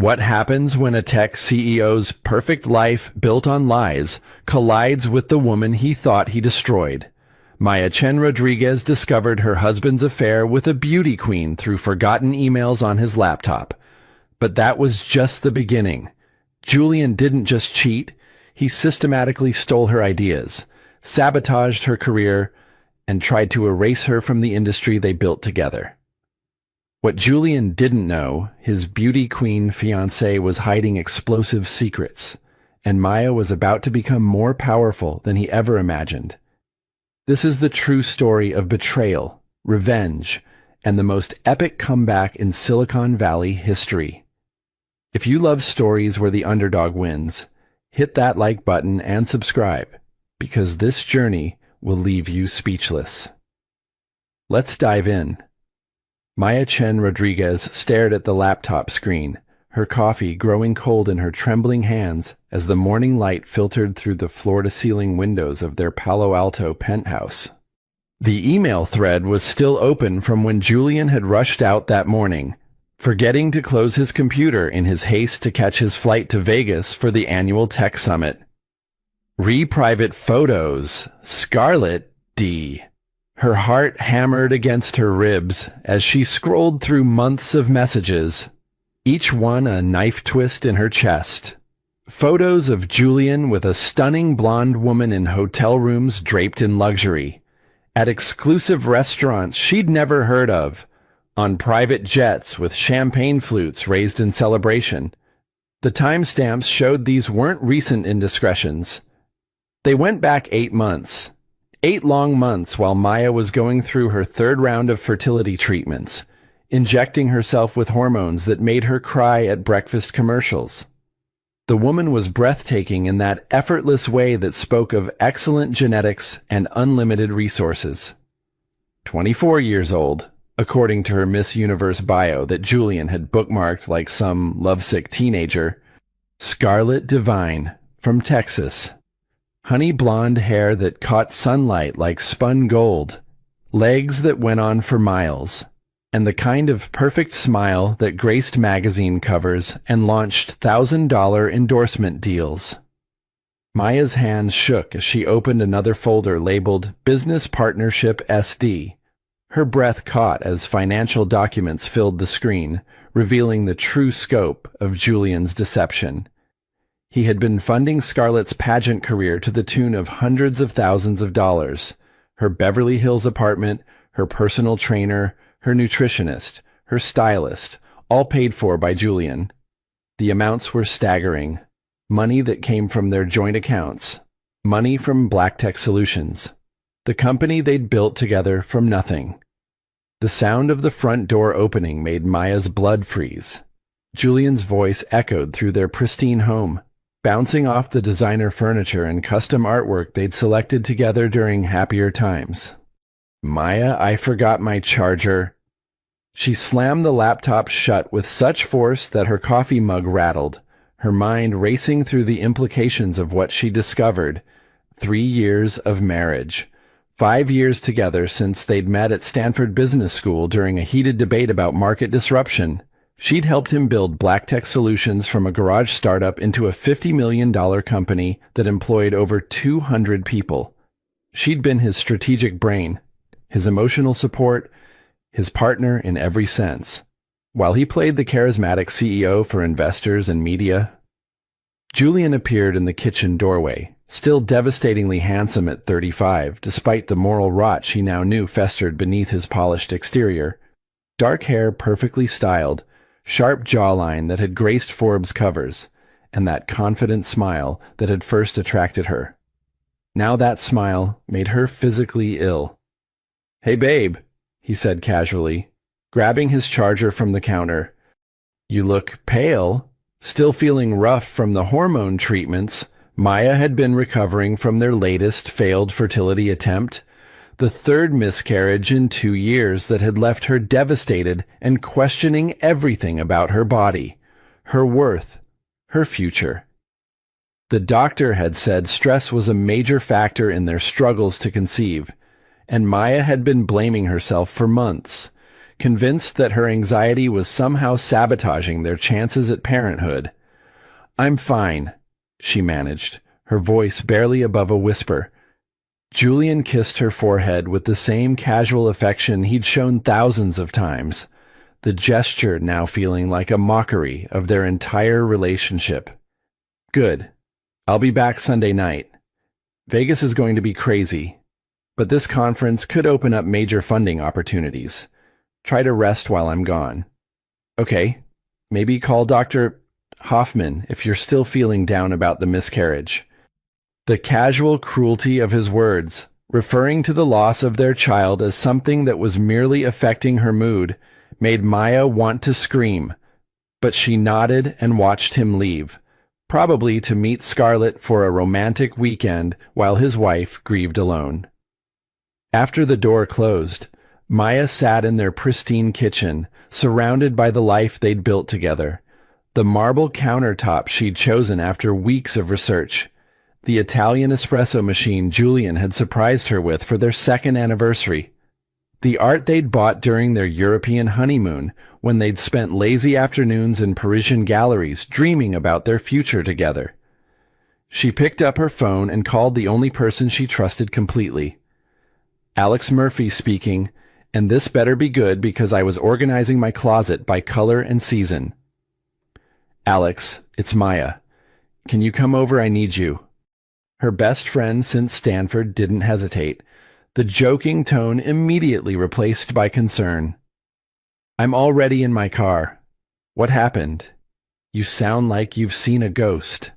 What happens when a tech CEO's perfect life built on lies collides with the woman he thought he destroyed? Maya Chen Rodriguez discovered her husband's affair with a beauty queen through forgotten emails on his laptop. But that was just the beginning. Julian didn't just cheat, he systematically stole her ideas, sabotaged her career, and tried to erase her from the industry they built together. What Julian didn't know, his beauty queen fiancée was hiding explosive secrets, and Maya was about to become more powerful than he ever imagined. This is the true story of betrayal, revenge, and the most epic comeback in Silicon Valley history. If you love stories where the underdog wins, hit that like button and subscribe, because this journey will leave you speechless. Let's dive in. Maya Chen Rodriguez stared at the laptop screen, her coffee growing cold in her trembling hands as the morning light filtered through the floor-to-ceiling windows of their Palo Alto penthouse. The email thread was still open from when Julian had rushed out that morning, forgetting to close his computer in his haste to catch his flight to Vegas for the annual tech summit. Re-private photos, Scarlett D. Her heart hammered against her ribs as she scrolled through months of messages, each one a knife twist in her chest. Photos of Julian with a stunning blonde woman in hotel rooms draped in luxury, at exclusive restaurants she'd never heard of, on private jets with champagne flutes raised in celebration. The timestamps showed these weren't recent indiscretions. They went back 8 months. 8 long months while Maya was going through her third round of fertility treatments, injecting herself with hormones that made her cry at breakfast commercials. The woman was breathtaking in that effortless way that spoke of excellent genetics and unlimited resources. 24 years old, according to her Miss Universe bio that Julian had bookmarked like some lovesick teenager. Scarlett Divine, from Texas. Honey blonde hair that caught sunlight like spun gold, legs that went on for miles, and the kind of perfect smile that graced magazine covers and launched $1,000 endorsement deals. Maya's hands shook as she opened another folder labeled Business Partnership SD. Her breath caught as financial documents filled the screen, revealing the true scope of Julian's deception. He had been funding Scarlett's pageant career to the tune of hundreds of thousands of dollars. Her Beverly Hills apartment, her personal trainer, her nutritionist, her stylist, all paid for by Julian. The amounts were staggering. Money that came from their joint accounts. Money from Black Tech Solutions. The company they'd built together from nothing. The sound of the front door opening made Maya's blood freeze. Julian's voice echoed through their pristine home, bouncing off the designer furniture and custom artwork they'd selected together during happier times. Maya, I forgot my charger. She slammed the laptop shut with such force that her coffee mug rattled, her mind racing through the implications of what she discovered. 3 years of marriage. 5 years together since they'd met at Stanford Business School during a heated debate about market disruption. She'd helped him build Black Tech Solutions from a garage startup into a $50 million company that employed over 200 people. She'd been his strategic brain, his emotional support, his partner in every sense, while he played the charismatic CEO for investors and media. Julian appeared in the kitchen doorway, still devastatingly handsome at 35, despite the moral rot she now knew festered beneath his polished exterior. Dark hair perfectly styled, sharp jawline that had graced Forbes covers, and that confident smile that had first attracted her. Now that smile made her physically ill. "Hey babe," he said casually, grabbing his charger from the counter. "You look pale." Still feeling rough from the hormone treatments, Maya had been recovering from their latest failed fertility attempt, the third miscarriage in 2 years that had left her devastated and questioning everything about her body, her worth, her future. The doctor had said stress was a major factor in their struggles to conceive, and Maya had been blaming herself for months, convinced that her anxiety was somehow sabotaging their chances at parenthood. "I'm fine," she managed, her voice barely above a whisper. Julian kissed her forehead with the same casual affection he'd shown thousands of times, the gesture now feeling like a mockery of their entire relationship. "Good. I'll be back Sunday night. Vegas is going to be crazy, but this conference could open up major funding opportunities. Try to rest while I'm gone. Okay, maybe call Dr. Hoffman if you're still feeling down about the miscarriage." The casual cruelty of his words, referring to the loss of their child as something that was merely affecting her mood, made Maya want to scream, but she nodded and watched him leave, probably to meet Scarlett for a romantic weekend while his wife grieved alone. After the door closed, Maya sat in their pristine kitchen, surrounded by the life they'd built together. The marble countertop she'd chosen after weeks of research. The Italian espresso machine Julian had surprised her with for their second anniversary. The art they'd bought during their European honeymoon, when they'd spent lazy afternoons in Parisian galleries dreaming about their future together. She picked up her phone and called the only person she trusted completely. "Alex Murphy speaking, and this better be good because I was organizing my closet by color and season." "Alex, it's Maya. Can you come over? I need you." Her best friend since Stanford didn't hesitate, the joking tone immediately replaced by concern. "I'm already in my car. What happened? You sound like you've seen a ghost."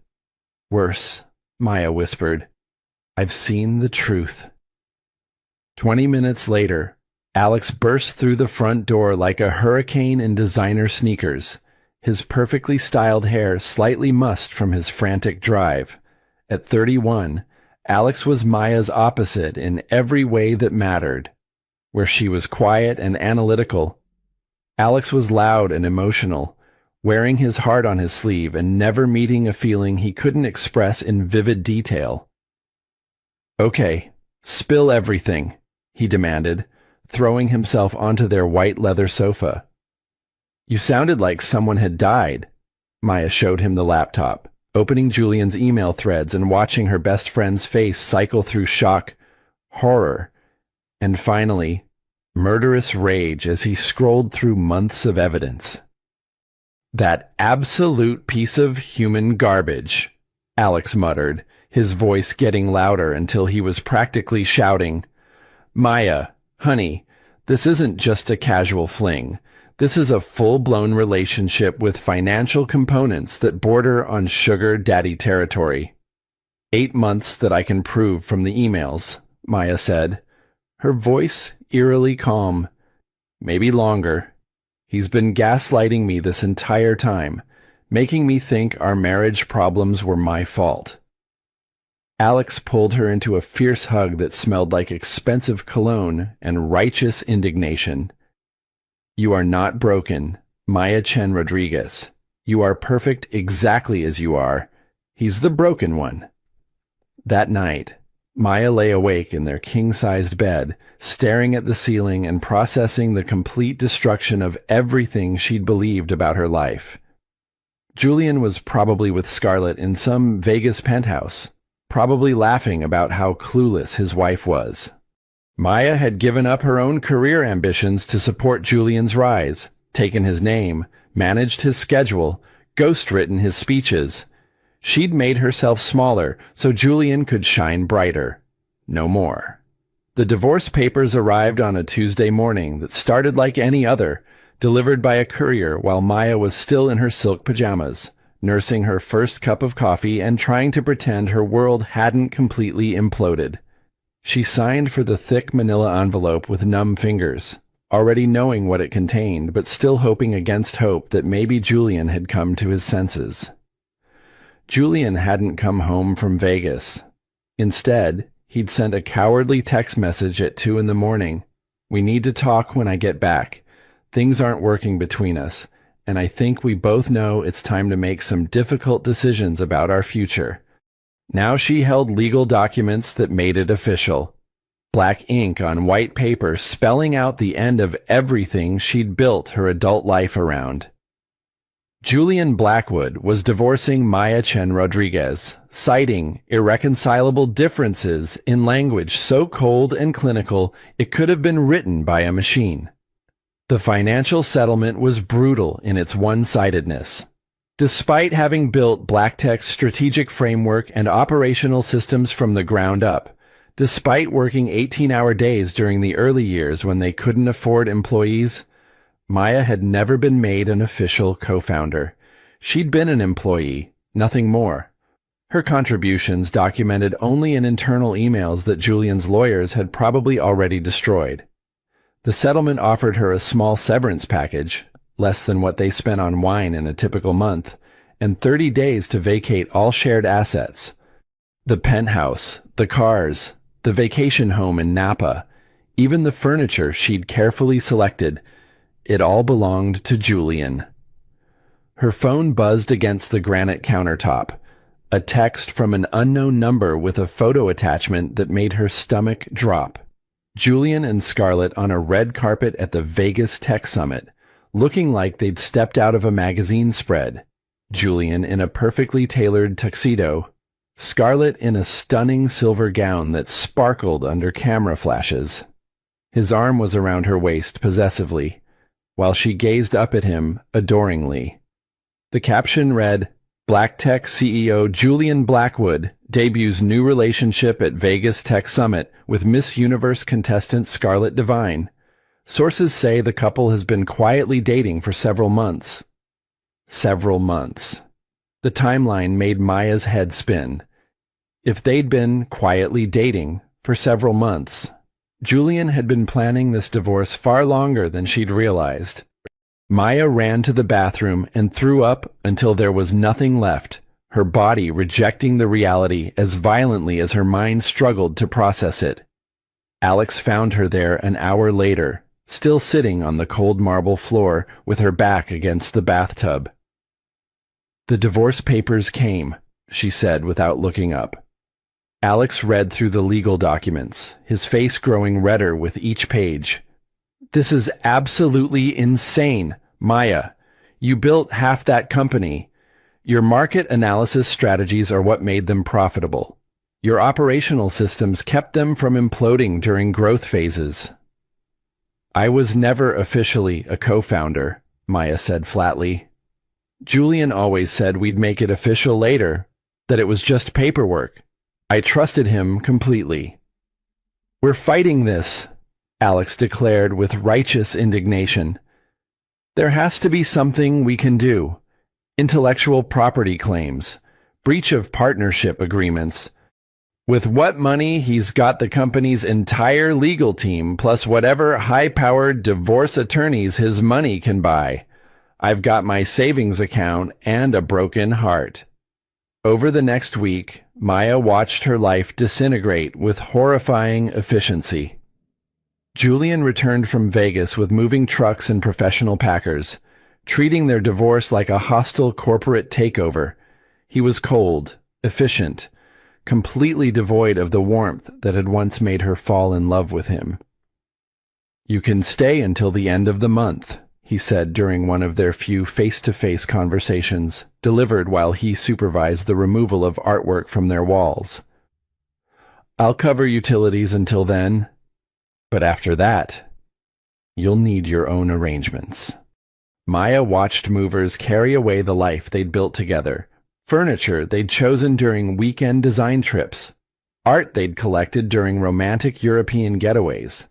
"Worse," Maya whispered. "I've seen the truth." 20 minutes later, Alex burst through the front door like a hurricane in designer sneakers, his perfectly styled hair slightly mussed from his frantic drive. At 31, Alex was Maya's opposite in every way that mattered. Where she was quiet and analytical, Alex was loud and emotional, wearing his heart on his sleeve and never meeting a feeling he couldn't express in vivid detail. "Okay, spill everything," he demanded, throwing himself onto their white leather sofa. "You sounded like someone had died." Maya showed him the laptop, opening Julian's email threads and watching her best friend's face cycle through shock, horror, and finally, murderous rage as he scrolled through months of evidence. "That absolute piece of human garbage," Alex muttered, his voice getting louder until he was practically shouting. "Maya, honey, this isn't just a casual fling. This is a full-blown relationship with financial components that border on sugar daddy territory." 8 months that I can prove from the emails," Maya said, her voice eerily calm. "Maybe longer. He's been gaslighting me this entire time, making me think our marriage problems were my fault." Alex pulled her into a fierce hug that smelled like expensive cologne and righteous indignation. "You are not broken, Maya Chen Rodriguez. You are perfect exactly as you are. He's the broken one." That night, Maya lay awake in their king-sized bed, staring at the ceiling and processing the complete destruction of everything she'd believed about her life. Julian was probably with Scarlett in some Vegas penthouse, probably laughing about how clueless his wife was. Maya had given up her own career ambitions to support Julian's rise, taken his name, managed his schedule, ghostwritten his speeches. She'd made herself smaller so Julian could shine brighter. No more. The divorce papers arrived on a Tuesday morning that started like any other, delivered by a courier while Maya was still in her silk pajamas, nursing her first cup of coffee and trying to pretend her world hadn't completely imploded. She signed for the thick manila envelope with numb fingers, already knowing what it contained, but still hoping against hope that maybe Julian had come to his senses. Julian hadn't come home from Vegas. Instead, he'd sent a cowardly text message at 2 a.m. "We need to talk when I get back. Things aren't working between us, and I think we both know it's time to make some difficult decisions about our future." Now she held legal documents that made it official. black ink on white paper spelling out the end of everything she'd built her adult life around. Julian Blackwood was divorcing Maya Chen Rodriguez, citing irreconcilable differences in language so cold and clinical it could have been written by a machine. The financial settlement was brutal in its one-sidedness. Despite having built BlackTech's strategic framework and operational systems from the ground up, despite working 18-hour days during the early years when they couldn't afford employees, Maya had never been made an official co-founder. She'd been an employee, nothing more. Her contributions documented only in internal emails that Julian's lawyers had probably already destroyed. The settlement offered her a small severance package, less than what they spent on wine in a typical month, and 30 days to vacate all shared assets. The penthouse, the cars, the vacation home in Napa, even the furniture she'd carefully selected, it all belonged to Julian. Her phone buzzed against the granite countertop, a text from an unknown number with a photo attachment that made her stomach drop. Julian and Scarlett on a red carpet at the Vegas Tech Summit, looking like they'd stepped out of a magazine spread. Julian in a perfectly tailored tuxedo, Scarlett in a stunning silver gown that sparkled under camera flashes. His arm was around her waist possessively, while she gazed up at him adoringly. The caption read, "BlackTech CEO Julian Blackwood debuts new relationship at Vegas Tech Summit with Miss Universe contestant Scarlett Devine. Sources say the couple has been quietly dating for several months." Several months. The timeline made Maya's head spin. If they'd been quietly dating for several months, Julian had been planning this divorce far longer than she'd realized. Maya ran to the bathroom and threw up until there was nothing left, her body rejecting the reality as violently as her mind struggled to process it. Alex found her there an hour later, still sitting on the cold marble floor with her back against the bathtub. "The divorce papers came," she said without looking up. Alex read through the legal documents, his face growing redder with each page. "This is absolutely insane, Maya. You built half that company. Your market analysis strategies are what made them profitable. Your operational systems kept them from imploding during growth phases." "I was never officially a co-founder," Maya said flatly. "Julian always said we'd make it official later, that it was just paperwork. I trusted him completely." "We're fighting this," Alex declared with righteous indignation. "There has to be something we can do. Intellectual property claims, breach of partnership agreements. With what money, he's got the company's entire legal team, plus whatever high-powered divorce attorneys his money can buy. I've got my savings account and a broken heart." Over the next week, Maya watched her life disintegrate with horrifying efficiency. Julian returned from Vegas with moving trucks and professional packers, treating their divorce like a hostile corporate takeover. He was cold, efficient, completely devoid of the warmth that had once made her fall in love with him. "You can stay until the end of the month," he said during one of their few face-to-face conversations, delivered while he supervised the removal of artwork from their walls. "I'll cover utilities until then, but after that, you'll need your own arrangements." Maya watched movers carry away the life they'd built together, furniture they'd chosen during weekend design trips, art they'd collected during romantic European getaways,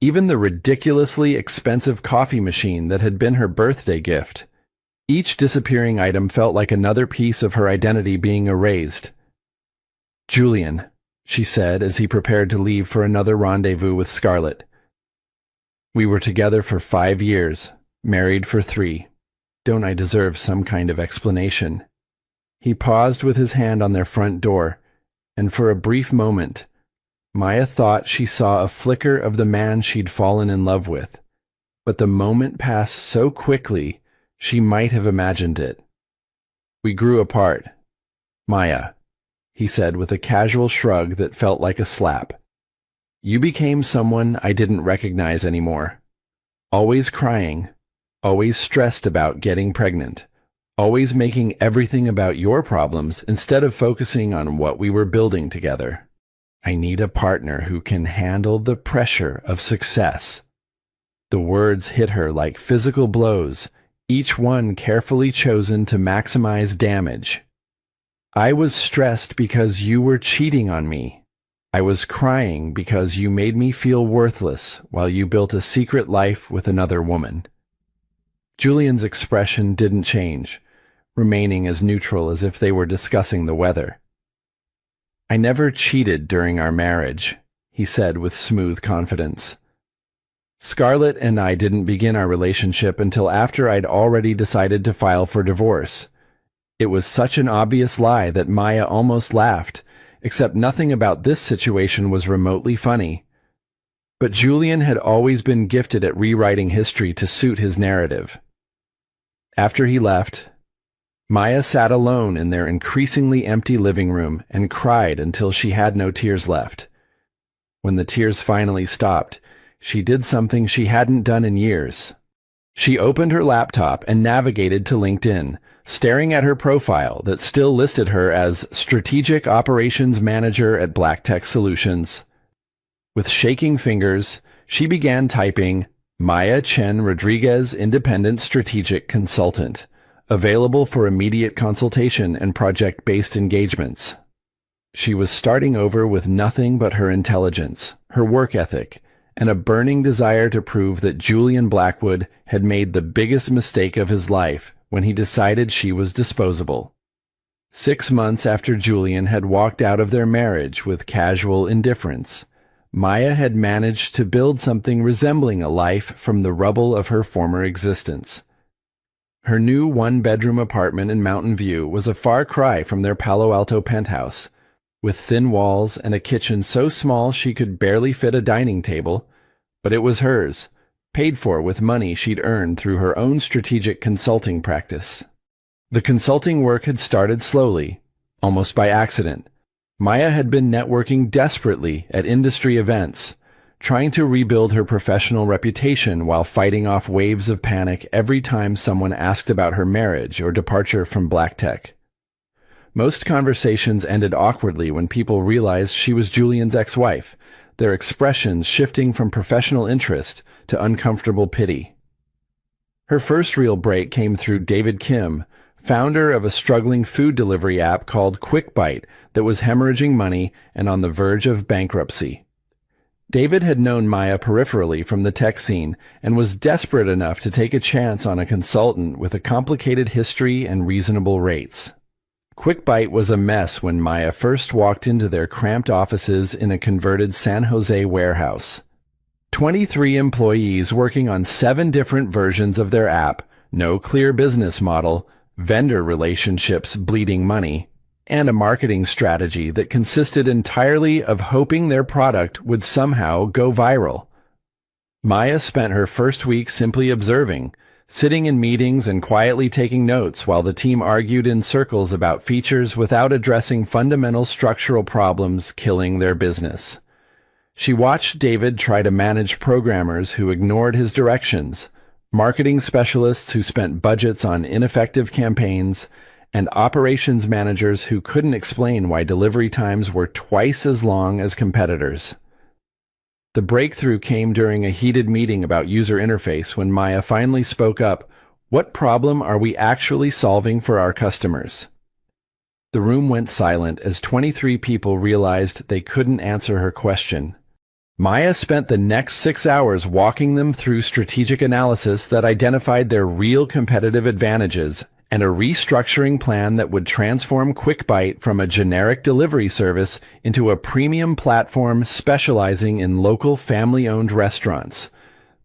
even the ridiculously expensive coffee machine that had been her birthday gift. Each disappearing item felt like another piece of her identity being erased. "Julian," she said as he prepared to leave for another rendezvous with Scarlett. "We were together for 5 years, married for 3. Don't I deserve some kind of explanation?" He paused with his hand on their front door, and for a brief moment, Maya thought she saw a flicker of the man she'd fallen in love with, but the moment passed so quickly she might have imagined it. "We grew apart, Maya," he said with a casual shrug that felt like a slap. You became someone I didn't recognize anymore. Always crying, always stressed about getting pregnant, always making everything about your problems instead of focusing on what we were building together. I need a partner who can handle the pressure of success. The words hit her like physical blows, each one carefully chosen to maximize damage. I was stressed because you were cheating on me. I was crying because you made me feel worthless while you built a secret life with another woman. Julian's expression didn't change, remaining as neutral as if they were discussing the weather. I never cheated during our marriage, he said with smooth confidence. Scarlett and I didn't begin our relationship until after I'd already decided to file for divorce. It was such an obvious lie that Maya almost laughed, except nothing about this situation was remotely funny. But Julian had always been gifted at rewriting history to suit his narrative. After he left, Maya sat alone in their increasingly empty living room and cried until she had no tears left. When the tears finally stopped, she did something she hadn't done in years. She opened her laptop and navigated to LinkedIn, staring at her profile that still listed her as Strategic Operations Manager at Black Tech Solutions. With shaking fingers, she began typing, Maya Chen Rodriguez, Independent Strategic Consultant, available for immediate consultation and project-based engagements. She was starting over with nothing but her intelligence, her work ethic, and a burning desire to prove that Julian Blackwood had made the biggest mistake of his life when he decided she was disposable. 6 months after Julian had walked out of their marriage with casual indifference, Maya had managed to build something resembling a life from the rubble of her former existence. Her new one-bedroom apartment in Mountain View was a far cry from their Palo Alto penthouse, with thin walls and a kitchen so small she could barely fit a dining table, but it was hers, paid for with money she'd earned through her own strategic consulting practice. The consulting work had started slowly, almost by accident. Maya had been networking desperately at industry events, trying to rebuild her professional reputation while fighting off waves of panic every time someone asked about her marriage or departure from Black Tech. Most conversations ended awkwardly when people realized she was Julian's ex-wife, their expressions shifting from professional interest to uncomfortable pity. Her first real break came through David Kim, founder of a struggling food delivery app called Quick Bite that was hemorrhaging money and on the verge of bankruptcy. David had known Maya peripherally from the tech scene and was desperate enough to take a chance on a consultant with a complicated history and reasonable rates. Quick Bite was a mess when Maya first walked into their cramped offices in a converted San Jose warehouse. 23 employees working on 7 different versions of their app, no clear business model, vendor relationships bleeding money, and a marketing strategy that consisted entirely of hoping their product would somehow go viral. Maya spent her first week simply observing, sitting in meetings and quietly taking notes while the team argued in circles about features without addressing fundamental structural problems killing their business. She watched David try to manage programmers who ignored his directions, marketing specialists who spent budgets on ineffective campaigns, and operations managers who couldn't explain why delivery times were twice as long as competitors. The breakthrough came during a heated meeting about user interface when Maya finally spoke up, "What problem are we actually solving for our customers?" The room went silent as 23 people realized they couldn't answer her question. Maya spent the next 6 hours walking them through strategic analysis that identified their real competitive advantages and a restructuring plan that would transform QuickBite from a generic delivery service into a premium platform specializing in local family-owned restaurants.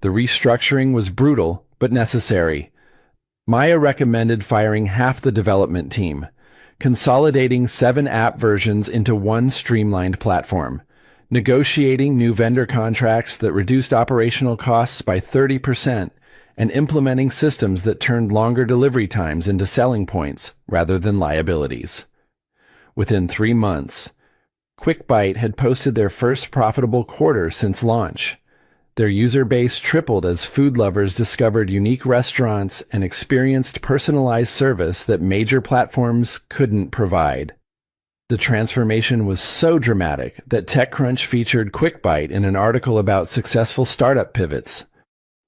The restructuring was brutal, but necessary. Maya recommended firing half the development team, consolidating 7 app versions into one streamlined platform, negotiating new vendor contracts that reduced operational costs by 30%, and implementing systems that turned longer delivery times into selling points rather than liabilities. Within 3 months, QuickBite had posted their first profitable quarter since launch. Their user base tripled as food lovers discovered unique restaurants and experienced personalized service that major platforms couldn't provide. The transformation was so dramatic that TechCrunch featured QuickBite in an article about successful startup pivots.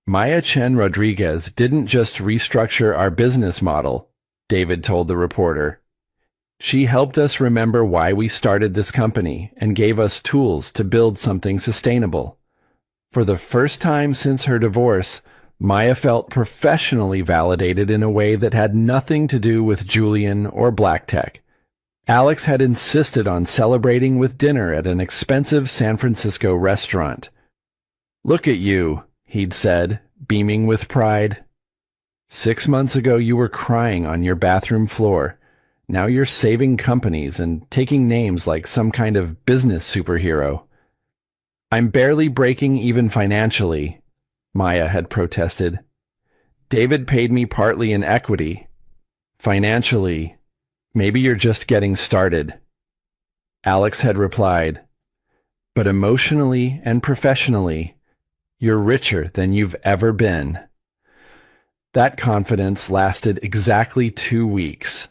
Maya Chen Rodriguez didn't just restructure our business model, David told the reporter. She helped us remember why we started this company and gave us tools to build something sustainable. For the first time since her divorce, Maya felt professionally validated in a way that had nothing to do with Julian or Black Tech. Alex had insisted on celebrating with dinner at an expensive San Francisco restaurant. "Look at you," he'd said, beaming with pride. "6 months ago you were crying on your bathroom floor. Now you're saving companies and taking names like some kind of business superhero." "I'm barely breaking even financially," Maya had protested. "David paid me partly in equity. Financially, maybe you're just getting started." Alex had replied, "But emotionally and professionally, you're richer than you've ever been." That confidence lasted exactly 2 weeks.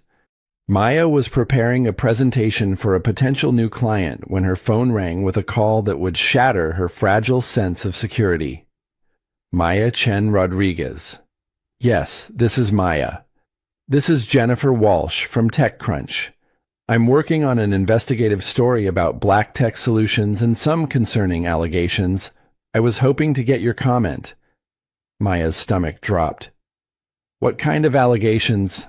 Maya was preparing a presentation for a potential new client when her phone rang with a call that would shatter her fragile sense of security. Maya Chen Rodriguez. "Yes, this is Maya. This is Jennifer Walsh from TechCrunch. I'm working on an investigative story about Black Tech solutions and some concerning allegations. I was hoping to get your comment." Maya's stomach dropped. "What kind of allegations?"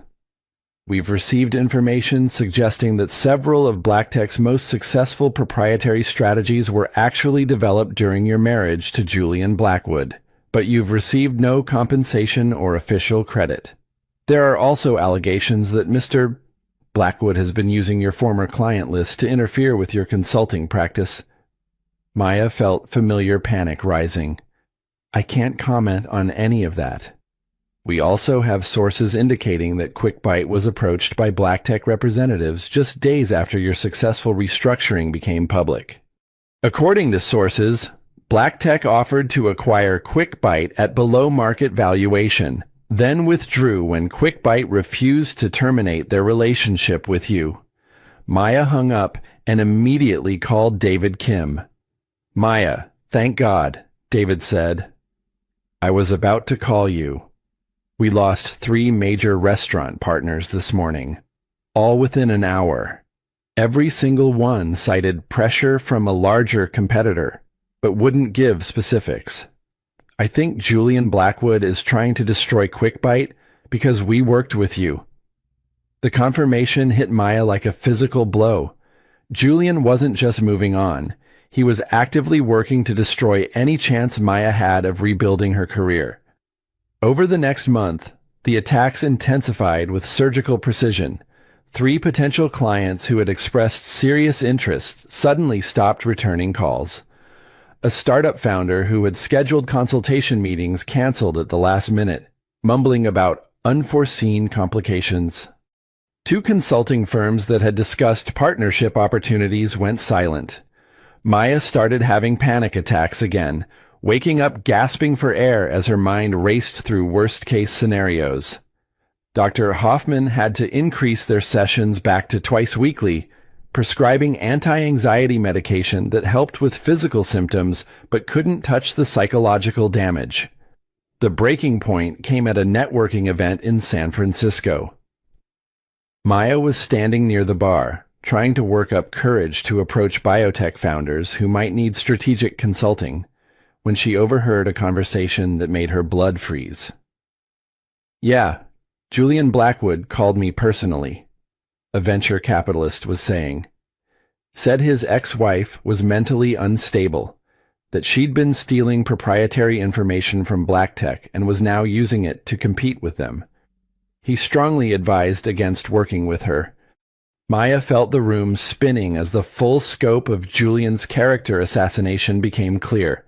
"We've received information suggesting that several of Black Tech's most successful proprietary strategies were actually developed during your marriage to Julian Blackwood, but you've received no compensation or official credit. There are also allegations that Mr. Blackwood has been using your former client list to interfere with your consulting practice." Maya felt familiar panic rising. "I can't comment on any of that. We also have sources indicating that QuickBite was approached by Black Tech representatives just days after your successful restructuring became public. According to sources, Black Tech offered to acquire QuickBite at below-market valuation, then withdrew when QuickBite refused to terminate their relationship with you." Maya hung up and immediately called David Kim. "Maya, thank God," David said. "I was about to call you. We lost 3 major restaurant partners this morning, all within an hour. Every single one cited pressure from a larger competitor, but wouldn't give specifics. I think Julian Blackwood is trying to destroy QuickBite because we worked with you." The confirmation hit Maya like a physical blow. Julian wasn't just moving on. He was actively working to destroy any chance Maya had of rebuilding her career. Over the next month, the attacks intensified with surgical precision. 3 potential clients who had expressed serious interest suddenly stopped returning calls. A startup founder who had scheduled consultation meetings canceled at the last minute, mumbling about unforeseen complications. 2 consulting firms that had discussed partnership opportunities went silent. Maya started having panic attacks again, waking up gasping for air as her mind raced through worst-case scenarios. Dr. Hoffman had to increase their sessions back to twice weekly, prescribing anti-anxiety medication that helped with physical symptoms but couldn't touch the psychological damage. The breaking point came at a networking event in San Francisco. Maya was standing near the bar, trying to work up courage to approach biotech founders who might need strategic consulting, when she overheard a conversation that made her blood freeze. "Yeah, Julian Blackwood called me personally," a venture capitalist was saying. "Said his ex-wife was mentally unstable, that she'd been stealing proprietary information from Black Tech and was now using it to compete with them. He strongly advised against working with her." Maya felt the room spinning as the full scope of Julian's character assassination became clear.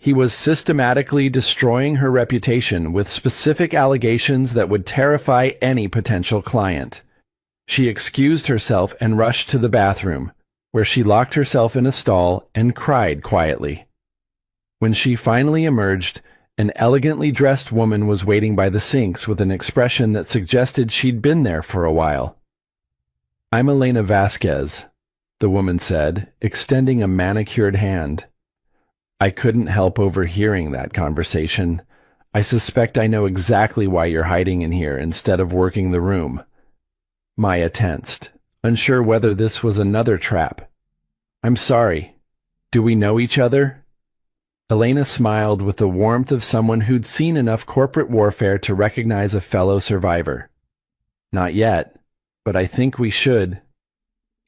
He was systematically destroying her reputation with specific allegations that would terrify any potential client. She excused herself and rushed to the bathroom, where she locked herself in a stall and cried quietly. When she finally emerged, an elegantly dressed woman was waiting by the sinks with an expression that suggested she'd been there for a while. "I'm Elena Vasquez," the woman said, extending a manicured hand. I couldn't help overhearing that conversation. "I suspect I know exactly why you're hiding in here instead of working the room." Maya tensed, unsure whether this was another trap. "I'm sorry. Do we know each other?" Elena smiled with the warmth of someone who'd seen enough corporate warfare to recognize a fellow survivor. "Not yet, but I think we should."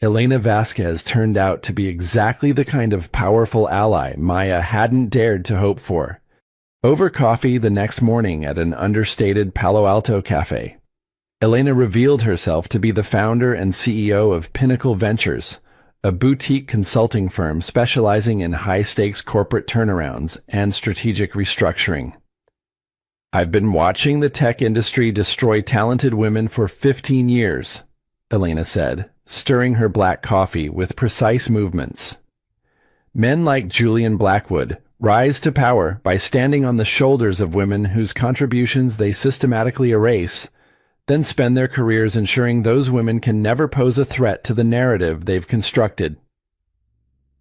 Elena Vasquez turned out to be exactly the kind of powerful ally Maya hadn't dared to hope for. Over coffee the next morning at an understated Palo Alto cafe, Elena revealed herself to be the founder and CEO of Pinnacle Ventures, a boutique consulting firm specializing in high-stakes corporate turnarounds and strategic restructuring. "I've been watching the tech industry destroy talented women for 15 years, Elena said, stirring her black coffee with precise movements. "Men like Julian Blackwood rise to power by standing on the shoulders of women whose contributions they systematically erase, then spend their careers ensuring those women can never pose a threat to the narrative they've constructed."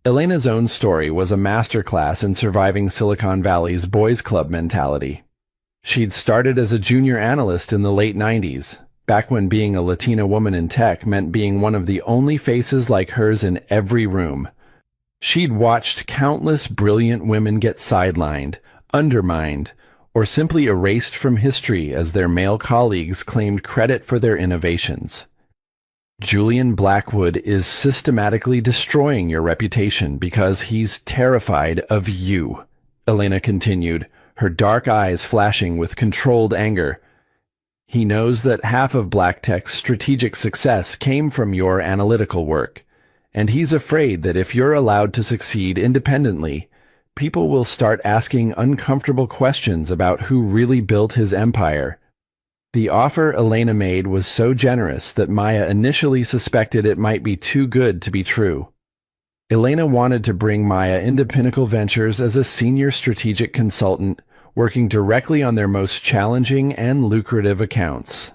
Elena's own story was a masterclass in surviving Silicon Valley's boys' club mentality. She'd started as a junior analyst in the late 90s, back when being a Latina woman in tech meant being one of the only faces like hers in every room. She'd watched countless brilliant women get sidelined, undermined, or simply erased from history as their male colleagues claimed credit for their innovations. "Julian Blackwood is systematically destroying your reputation because he's terrified of you," Elena continued, her dark eyes flashing with controlled anger. "He knows that half of Black Tech's strategic success came from your analytical work, and he's afraid that if you're allowed to succeed independently, people will start asking uncomfortable questions about who really built his empire." The offer Elena made was so generous that Maya initially suspected it might be too good to be true. Elena wanted to bring Maya into Pinnacle Ventures as a senior strategic consultant, working directly on their most challenging and lucrative accounts.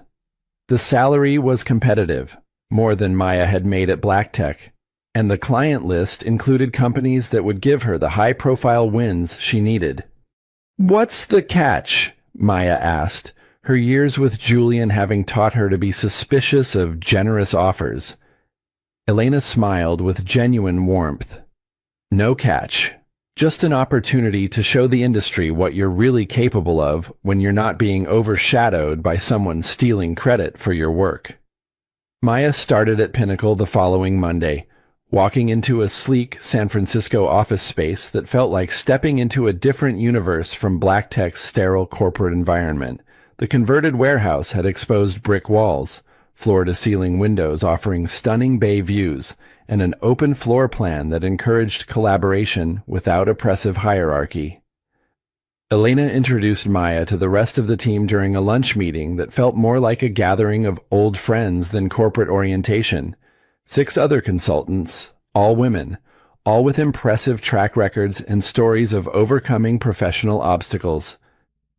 The salary was competitive, more than Maya had made at Black Tech, and the client list included companies that would give her the high-profile wins she needed. "What's the catch?" Maya asked, her years with Julian having taught her to be suspicious of generous offers. Elena smiled with genuine warmth. "No catch. Just an opportunity to show the industry what you're really capable of when you're not being overshadowed by someone stealing credit for your work." Maya started at Pinnacle the following Monday, walking into a sleek San Francisco office space that felt like stepping into a different universe from Black Tech's sterile corporate environment. The converted warehouse had exposed brick walls, floor-to-ceiling windows offering stunning bay views, and an open floor plan that encouraged collaboration without oppressive hierarchy. Elena introduced Maya to the rest of the team during a lunch meeting that felt more like a gathering of old friends than corporate orientation. 6 other consultants, all women, all with impressive track records and stories of overcoming professional obstacles.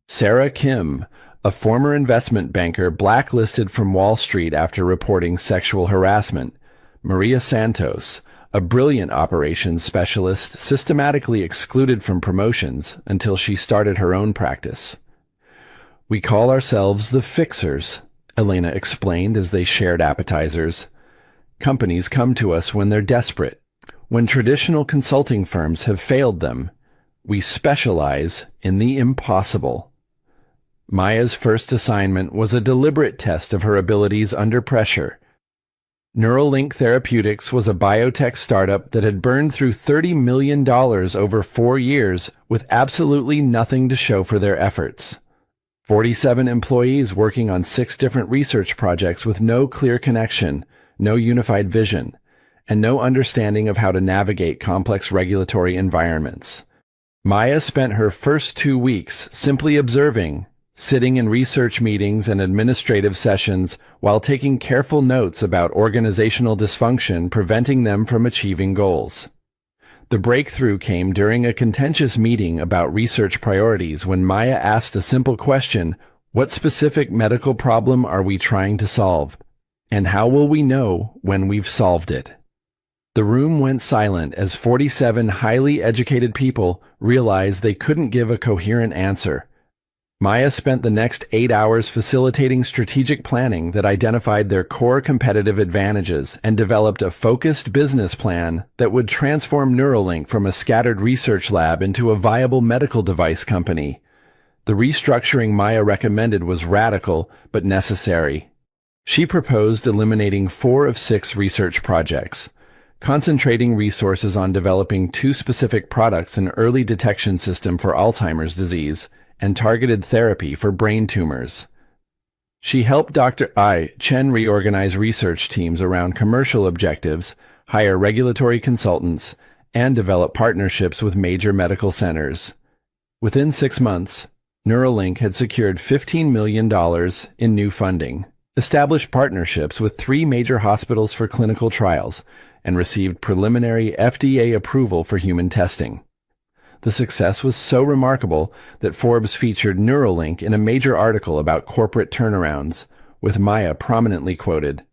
Sarah Kim, a former investment banker blacklisted from Wall Street after reporting sexual harassment. Maria Santos, a brilliant operations specialist systematically excluded from promotions until she started her own practice. "We call ourselves the Fixers," Elena explained as they shared appetizers. "Companies come to us when they're desperate, when traditional consulting firms have failed them. We specialize in the impossible." Maya's first assignment was a deliberate test of her abilities under pressure. Neuralink Therapeutics was a biotech startup that had burned through $30 million over 4 years with absolutely nothing to show for their efforts. 47 employees working on 6 different research projects with no clear connection, no unified vision, and no understanding of how to navigate complex regulatory environments. Maya spent her first 2 weeks simply observing, sitting in research meetings and administrative sessions while taking careful notes about organizational dysfunction preventing them from achieving goals. The breakthrough came during a contentious meeting about research priorities when Maya asked a simple question: what specific medical problem are we trying to solve? And how will we know when we've solved it? The room went silent as 47 highly educated people realized they couldn't give a coherent answer. Maya spent the next 8 hours facilitating strategic planning that identified their core competitive advantages and developed a focused business plan that would transform Neuralink from a scattered research lab into a viable medical device company. The restructuring Maya recommended was radical but necessary. She proposed eliminating 4 of 6 research projects, concentrating resources on developing 2 specific products: an early detection system for Alzheimer's disease and targeted therapy for brain tumors. She helped Dr. Chen reorganize research teams around commercial objectives, hire regulatory consultants, and develop partnerships with major medical centers. Within 6 months, Neuralink had secured $15 million in new funding, established partnerships with 3 major hospitals for clinical trials, and received preliminary FDA approval for human testing. The success was so remarkable that Forbes featured Neuralink in a major article about corporate turnarounds, with Maya prominently quoted.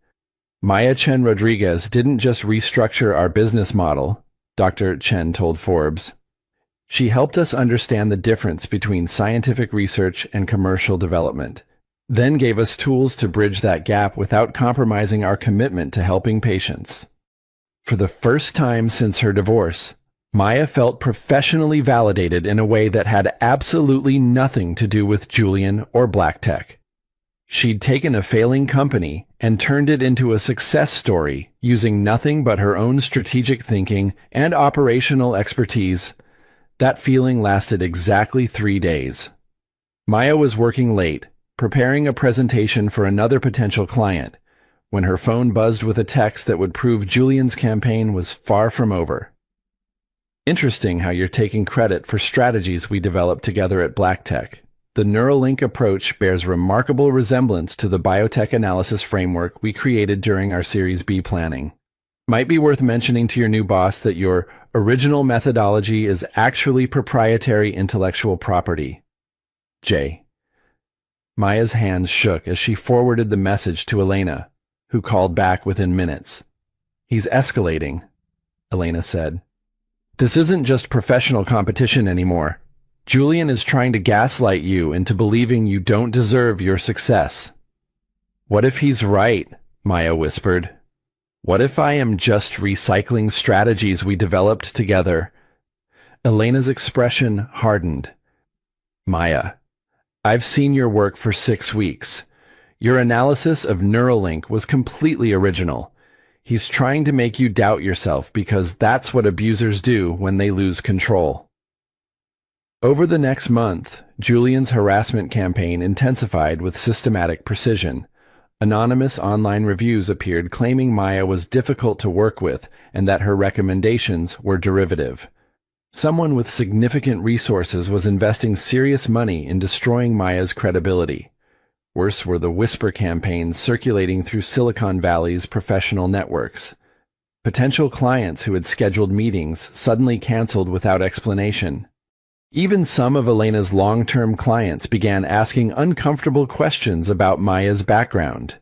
"Maya Chen Rodriguez didn't just restructure our business model," Dr. Chen told Forbes. "She helped us understand the difference between scientific research and commercial development, then gave us tools to bridge that gap without compromising our commitment to helping patients." For the first time since her divorce, Maya felt professionally validated in a way that had absolutely nothing to do with Julian or Black Tech. She'd taken a failing company and turned it into a success story using nothing but her own strategic thinking and operational expertise. That feeling lasted exactly 3 days. Maya was working late, preparing a presentation for another potential client, when her phone buzzed with a text that would prove Julian's campaign was far from over. "Interesting how you're taking credit for strategies we developed together at Black Tech. The Neuralink approach bears remarkable resemblance to the biotech analysis framework we created during our Series B planning. Might be worth mentioning to your new boss that your original methodology is actually proprietary intellectual property. J." Maya's hands shook as she forwarded the message to Elena, who called back within minutes. "He's escalating," Elena said. "This isn't just professional competition anymore. Julian is trying to gaslight you into believing you don't deserve your success." "What if he's right?" Maya whispered. "What if I am just recycling strategies we developed together?" Elena's expression hardened. "Maya, I've seen your work for 6 weeks. Your analysis of Neuralink was completely original. He's trying to make you doubt yourself because that's what abusers do when they lose control." Over the next month, Julian's harassment campaign intensified with systematic precision. Anonymous online reviews appeared claiming Maya was difficult to work with and that her recommendations were derivative. Someone with significant resources was investing serious money in destroying Maya's credibility. Worse were the whisper campaigns circulating through Silicon Valley's professional networks. Potential clients who had scheduled meetings suddenly canceled without explanation. Even some of Elena's long-term clients began asking uncomfortable questions about Maya's background.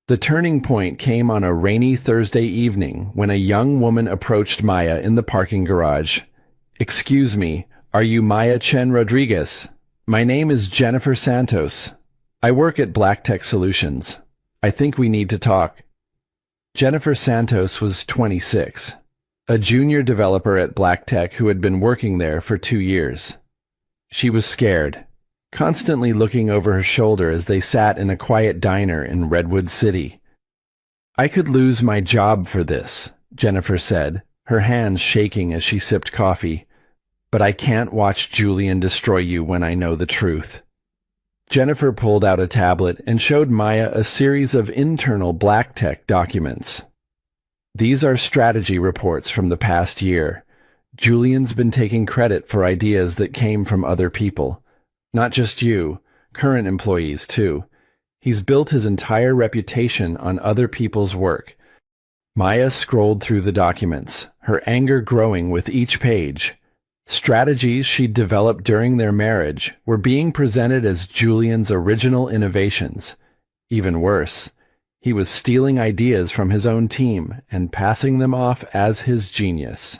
The turning point came on a rainy Thursday evening when a young woman approached Maya in the parking garage. "Excuse me, are you Maya Chen Rodriguez? My name is Jennifer Santos. I work at Black Tech Solutions. I think we need to talk." Jennifer Santos was 26, a junior developer at Black Tech who had been working there for 2 years. She was scared, constantly looking over her shoulder as they sat in a quiet diner in Redwood City. "I could lose my job for this," Jennifer said, her hands shaking as she sipped coffee. "But I can't watch Julian destroy you when I know the truth." Jennifer pulled out a tablet and showed Maya a series of internal Black Tech documents. "These are strategy reports from the past year. Julian's been taking credit for ideas that came from other people. Not just you. current employees too. He's built his entire reputation on other people's work. Maya scrolled through the documents, her anger growing with each page. Strategies she'd developed during their marriage were being presented as Julian's original innovations. Even worse, he was stealing ideas from his own team and passing them off as his genius.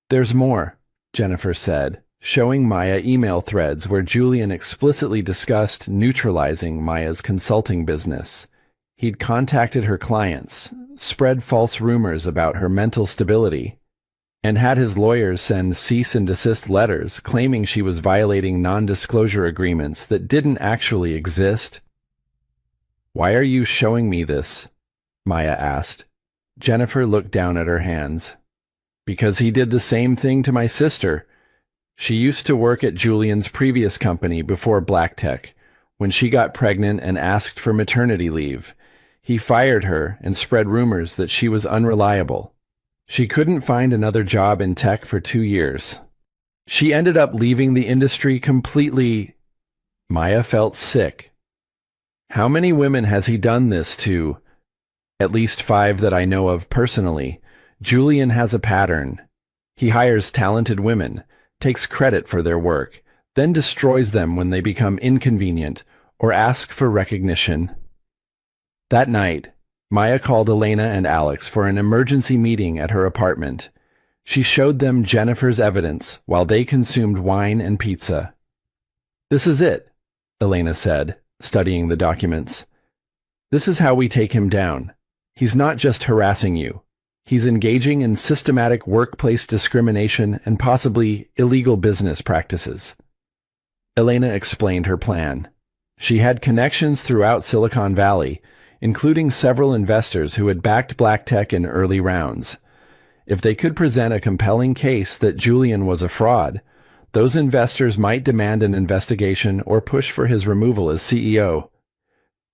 "There's more," Jennifer said, showing Maya email threads where Julian explicitly discussed neutralizing Maya's consulting business. He'd contacted her clients, spread false rumors about her mental stability, and had his lawyers send cease and desist letters claiming she was violating non-disclosure agreements that didn't actually exist. "Why are you showing me this?" Maya asked. Jennifer looked down at her hands. "Because he did the same thing to my sister. She used to work at Julian's previous company before Black Tech. When she got pregnant and asked for maternity leave, he fired her and spread rumors that she was unreliable. She couldn't find another job in tech for 2 years. She ended up leaving the industry completely." Maya felt sick. "How many women has he done this to?" "At least 5 that I know of personally. Julian has a pattern. He hires talented women, takes credit for their work, then destroys them when they become inconvenient or ask for recognition." That night, Maya called Elena and Alex for an emergency meeting at her apartment. She showed them Jennifer's evidence while they consumed wine and pizza. "This is it," Elena said, studying the documents. "This is how we take him down. He's not just harassing you. He's engaging in systematic workplace discrimination and possibly illegal business practices." Elena explained her plan. She had connections throughout Silicon Valley, including several investors who had backed Black Tech in early rounds. If they could present a compelling case that Julian was a fraud, those investors might demand an investigation or push for his removal as CEO.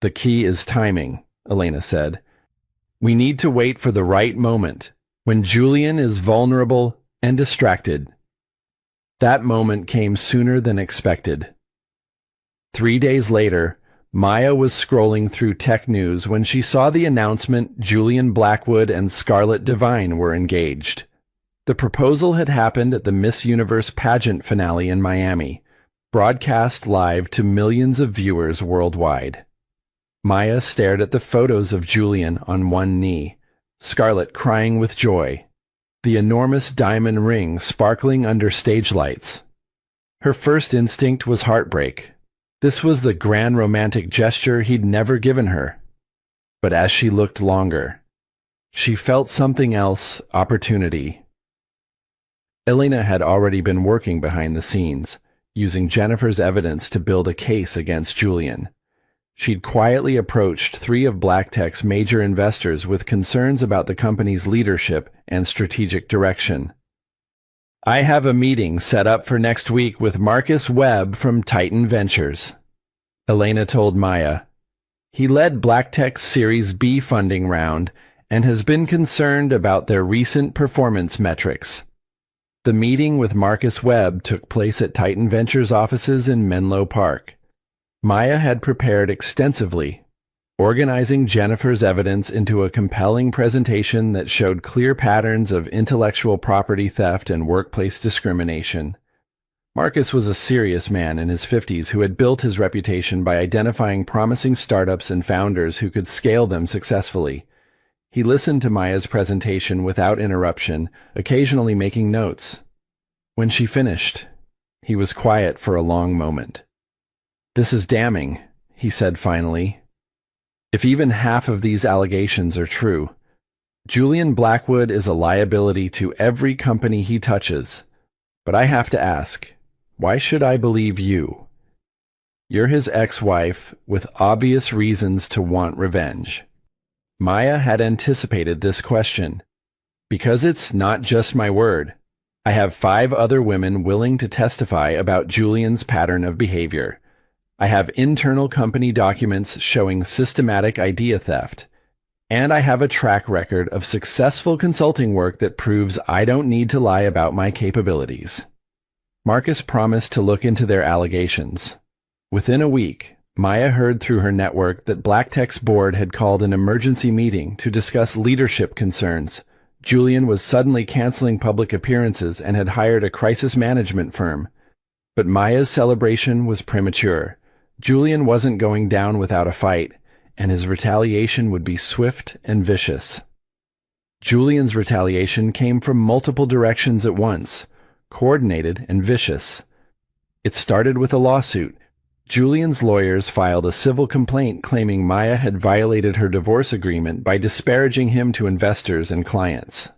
"The key is timing," Elena said. "We need to wait for the right moment, when Julian is vulnerable and distracted." That moment came sooner than expected. 3 days later, Maya was scrolling through tech news when she saw the announcement Julian Blackwood and Scarlett Devine were engaged. The proposal had happened at the Miss Universe pageant finale in Miami, broadcast live to millions of viewers worldwide. Maya stared at the photos of Julian on one knee, Scarlett crying with joy, the enormous diamond ring sparkling under stage lights. Her first instinct was heartbreak. This was the grand romantic gesture he'd never given her. But as she looked longer, she felt something else: opportunity. Elena had already been working behind the scenes, using Jennifer's evidence to build a case against Julian. She'd quietly approached 3 of Black Tech's major investors with concerns about the company's leadership and strategic direction. "I have a meeting set up for next week with Marcus Webb from Titan Ventures," Elena told Maya. "He led Black Tech's Series B funding round and has been concerned about their recent performance metrics." The meeting with Marcus Webb took place at Titan Ventures offices in Menlo Park. Maya had prepared extensively, organizing Jennifer's evidence into a compelling presentation that showed clear patterns of intellectual property theft and workplace discrimination. Marcus was a serious man in his 50s who had built his reputation by identifying promising startups and founders who could scale them successfully. He listened to Maya's presentation without interruption, occasionally making notes. When she finished, he was quiet for a long moment. "This is damning," he said finally. "If even half of these allegations are true, Julian Blackwood is a liability to every company he touches. But I have to ask, why should I believe you? You're his ex-wife with obvious reasons to want revenge." Maya had anticipated this question. "Because it's not just my word. I have 5 other women willing to testify about Julian's pattern of behavior. I have internal company documents showing systematic idea theft. And I have a track record of successful consulting work that proves I don't need to lie about my capabilities." Marcus promised to look into their allegations. Within a week, Maya heard through her network that BlackTech's board had called an emergency meeting to discuss leadership concerns. Julian was suddenly canceling public appearances and had hired a crisis management firm. But Maya's celebration was premature. Julian wasn't going down without a fight, and his retaliation would be swift and vicious. Julian's retaliation came from multiple directions at once, coordinated and vicious. It started with a lawsuit. Julian's lawyers filed a civil complaint claiming Maya had violated her divorce agreement by disparaging him to investors and clients.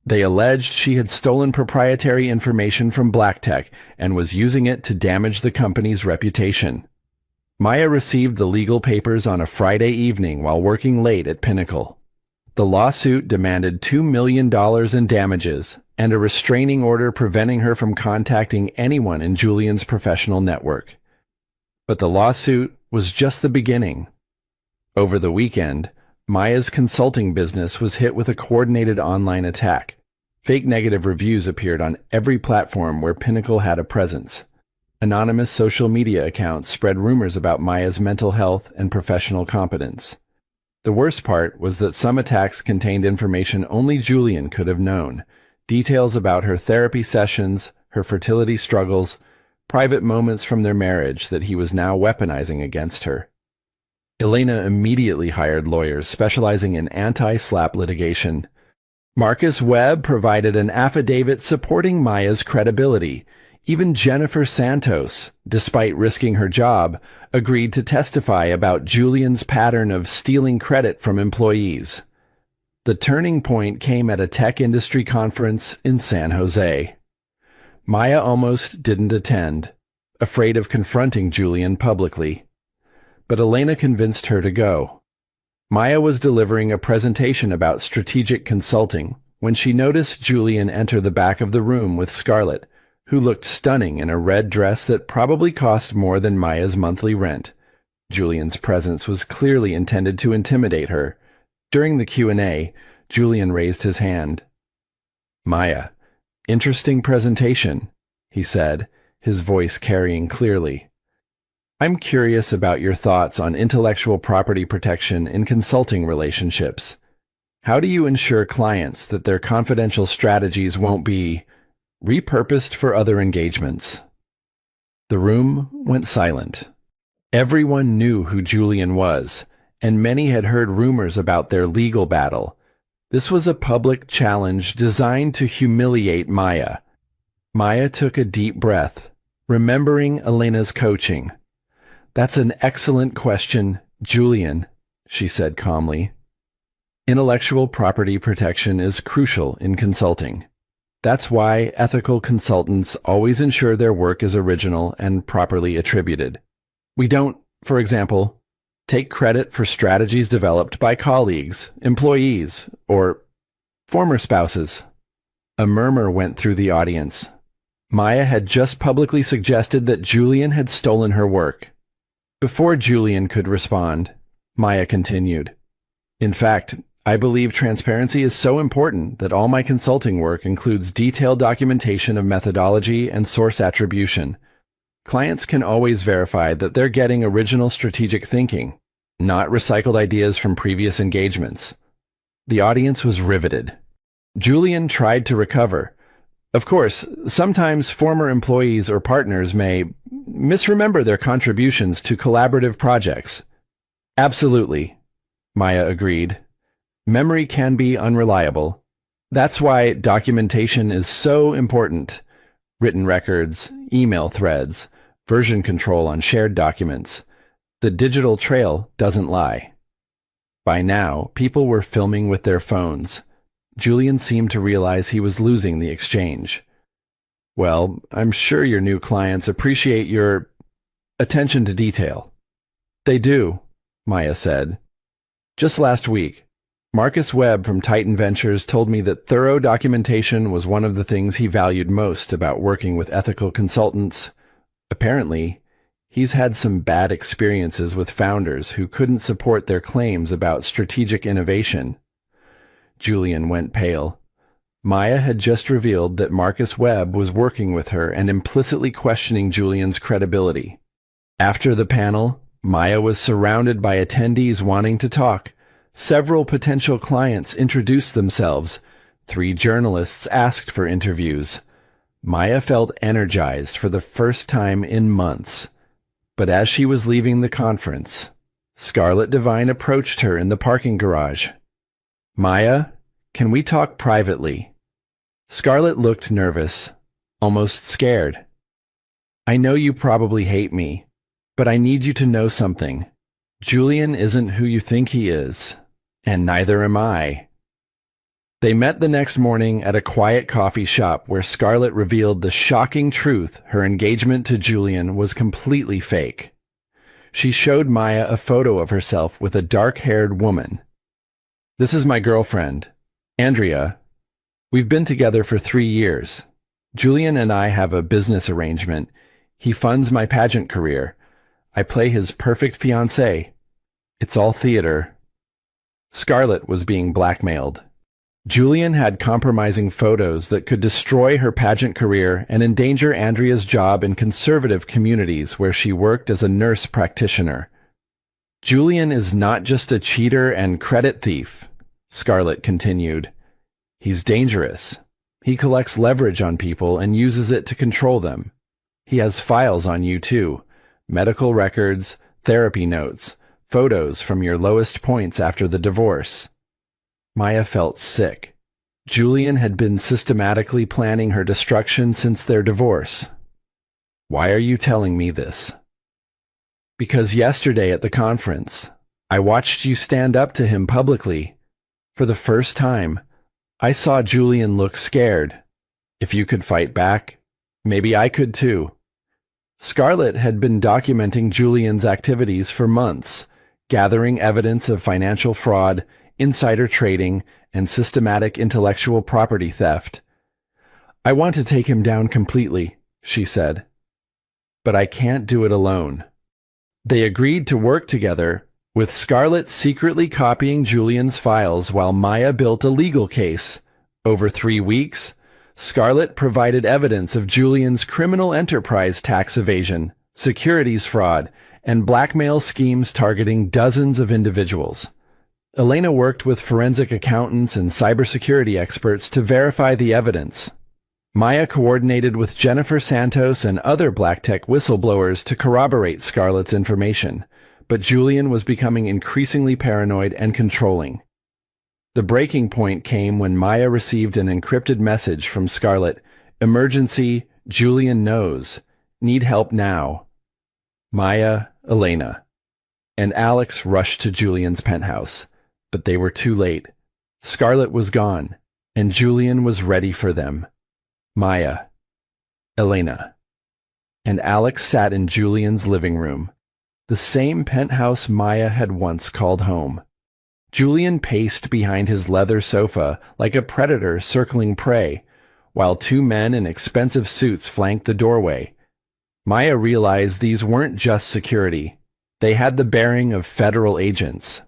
They alleged she had stolen proprietary information from BlackTech and was using it to damage the company's reputation. Maya received the legal papers on a Friday evening while working late at Pinnacle. The lawsuit demanded $2 million in damages and a restraining order preventing her from contacting anyone in Julian's professional network. But the lawsuit was just the beginning. Over the weekend, Maya's consulting business was hit with a coordinated online attack. Fake negative reviews appeared on every platform where Pinnacle had a presence. Anonymous social media accounts spread rumors about Maya's mental health and professional competence. The worst part was that some attacks contained information only Julian could have known. Details about her therapy sessions, her fertility struggles, private moments from their marriage that he was now weaponizing against her. Elena immediately hired lawyers specializing in anti-SLAPP litigation. Marcus Webb provided an affidavit supporting Maya's credibility. Even Jennifer Santos, despite risking her job, agreed to testify about Julian's pattern of stealing credit from employees. The turning point came at a tech industry conference in San Jose. Maya almost didn't attend, afraid of confronting Julian publicly. But Elena convinced her to go. Maya was delivering a presentation about strategic consulting when she noticed Julian enter the back of the room with Scarlett, who looked stunning in a red dress that probably cost more than Maya's monthly rent. Julian's presence was clearly intended to intimidate her. During the Q&A, Julian raised his hand. "Maya, interesting presentation," he said, his voice carrying clearly. "I'm curious about your thoughts on intellectual property protection in consulting relationships. How do you ensure clients that their confidential strategies won't be repurposed for other engagements?" The room went silent. Everyone knew who Julian was, and many had heard rumors about their legal battle. This was a public challenge designed to humiliate Maya. Maya took a deep breath, remembering Elena's coaching. "That's an excellent question, Julian," she said calmly. "Intellectual property protection is crucial in consulting. That's why ethical consultants always ensure their work is original and properly attributed. We don't, for example, take credit for strategies developed by colleagues, employees, or former spouses." A murmur went through the audience. Maya had just publicly suggested that Julian had stolen her work. Before Julian could respond, Maya continued, "In fact, I believe transparency is so important that all my consulting work includes detailed documentation of methodology and source attribution. Clients can always verify that they're getting original strategic thinking, not recycled ideas from previous engagements." The audience was riveted. Julian tried to recover. Of course, sometimes former employees or partners may misremember their contributions to collaborative projects. "Absolutely," Maya agreed. "Memory can be unreliable. That's why documentation is so important. Written records, email threads, version control on shared documents. The digital trail doesn't lie." By now, people were filming with their phones. Julian seemed to realize he was losing the exchange. "Well, I'm sure your new clients appreciate your attention to detail." "They do," Maya said. "Just last week, Marcus Webb from Titan Ventures told me that thorough documentation was one of the things he valued most about working with ethical consultants. Apparently, he's had some bad experiences with founders who couldn't support their claims about strategic innovation." Julian went pale. Maya had just revealed that Marcus Webb was working with her and implicitly questioning Julian's credibility. After the panel, Maya was surrounded by attendees wanting to talk. Several potential clients introduced themselves. 3 journalists asked for interviews. Maya felt energized for the first time in months. But as she was leaving the conference, Scarlett Devine approached her in the parking garage. "Maya, can we talk privately?" Scarlett looked nervous, almost scared. "I know you probably hate me, but I need you to know something. Julian isn't who you think he is, and neither am I." They met the next morning at a quiet coffee shop where Scarlett revealed the shocking truth: her engagement to Julian was completely fake. She showed Maya a photo of herself with a dark-haired woman. "This is my girlfriend, Andrea. We've been together for 3 years. Julian and I have a business arrangement. He funds my pageant career. I play his perfect fiancée. It's all theater." Scarlett was being blackmailed. Julian had compromising photos that could destroy her pageant career and endanger Andrea's job in conservative communities where she worked as a nurse practitioner. "Julian is not just a cheater and credit thief," Scarlett continued. "He's dangerous. He collects leverage on people and uses it to control them. He has files on you too: medical records, therapy notes, photos from your lowest points after the divorce." Maya felt sick. Julian had been systematically planning her destruction since their divorce. "Why are you telling me this?" "Because yesterday at the conference, I watched you stand up to him publicly. For the first time, I saw Julian look scared. If you could fight back, maybe I could too." Scarlett had been documenting Julian's activities for months, gathering evidence of financial fraud, insider trading, and systematic intellectual property theft. "I want to take him down completely," she said. "But I can't do it alone." They agreed to work together, with Scarlett secretly copying Julian's files while Maya built a legal case. Over 3 weeks, Scarlett provided evidence of Julian's criminal enterprise tax evasion, securities fraud, and blackmail schemes targeting dozens of individuals. Elena worked with forensic accountants and cybersecurity experts to verify the evidence. Maya coordinated with Jennifer Santos and other black tech whistleblowers to corroborate Scarlett's information, but Julian was becoming increasingly paranoid and controlling. The breaking point came when Maya received an encrypted message from Scarlett: "Emergency, Julian knows. Need help now." Maya, Elena, and Alex rushed to Julian's penthouse. But they were too late. Scarlett was gone, and Julian was ready for them. Maya, Elena, and Alex sat in Julian's living room, the same penthouse Maya had once called home. Julian paced behind his leather sofa like a predator circling prey, while 2 men in expensive suits flanked the doorway. Maya realized these weren't just security. They had the bearing of federal agents.